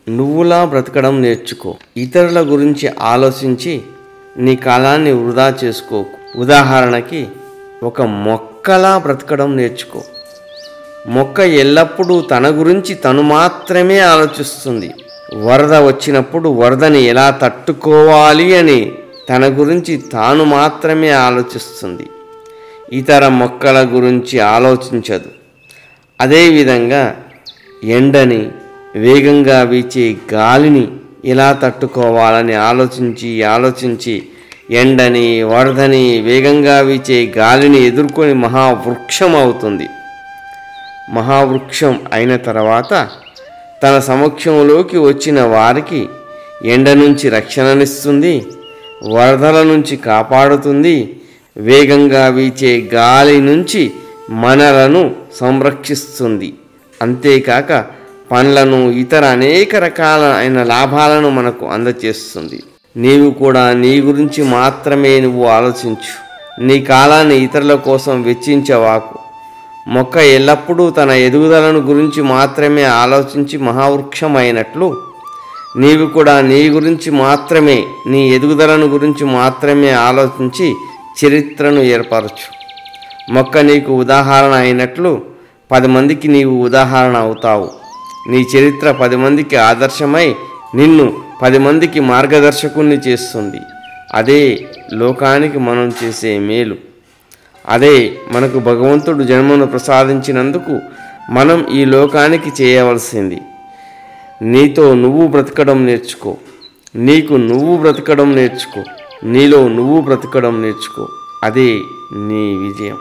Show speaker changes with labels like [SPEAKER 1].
[SPEAKER 1] నువ్వులా బ్రతకడం నేర్చుకో. ఇతరుల గురించి ఆలోచించి నీ కాలాన్ని వృధా చేసుకోకు. ఉదాహరణకి ఒక మొక్కలా బ్రతకడం నేర్చుకో. మొక్క ఎల్లప్పుడూ తన గురించి తను మాత్రమే ఆలోచిస్తుంది. వరద వచ్చినప్పుడు వరదని ఎలా తట్టుకోవాలి అని తన గురించి తాను మాత్రమే ఆలోచిస్తుంది. ఇతర మొక్కల గురించి ఆలోచించదు. అదేవిధంగా ఎండని, వేగంగా వీచే గాలిని ఎలా తట్టుకోవాలని ఆలోచించి ఎండని, వరదని, వేగంగా వీచే గాలిని ఎదుర్కొని మహావృక్షం అవుతుంది. మహావృక్షం అయిన తర్వాత తన సమక్షంలోకి వచ్చిన వారికి ఎండ నుంచి రక్షణనిస్తుంది, వరదల నుంచి కాపాడుతుంది, వేగంగా వీచే గాలి నుంచి మనలను సంరక్షిస్తుంది. అంతేకాక పండ్లను, ఇతర అనేక రకాలైన లాభాలను మనకు అందచేస్తుంది. నీవు కూడా నీ గురించి మాత్రమే ఆలోచించు. నీ కాలాన్ని ఇతరుల కోసం వెచ్చించవాకు. మొక్క ఎల్లప్పుడూ తన ఎదుగుదలను గురించి మాత్రమే ఆలోచించి మహావృక్షం అయినట్లు నీవు కూడా నీ గురించి మాత్రమే, నీ ఎదుగుదలను గురించి మాత్రమే ఆలోచించి చరిత్రను ఏర్పరచు. మొక్క నీకు ఉదాహరణ అయినట్లు 10 మందికి నీవు ఉదాహరణ అవుతావు. నీ చరిత్ర 10 మందికి ఆదర్శమై నిన్ను 10 మందికి మార్గదర్శకుణ్ణి చేస్తుంది. అదే లోకానికి మనం చేసే మేలు. అదే మనకు భగవంతుడు జన్మను ప్రసాదించినందుకు మనం ఈ లోకానికి చేయవలసింది. నీతో నువ్వు బ్రతకడం నేర్చుకో. నీకు నువ్వు బ్రతకడం నేర్చుకో. నీలో నువ్వు బ్రతకడం నేర్చుకో. అదే నీ విజయం.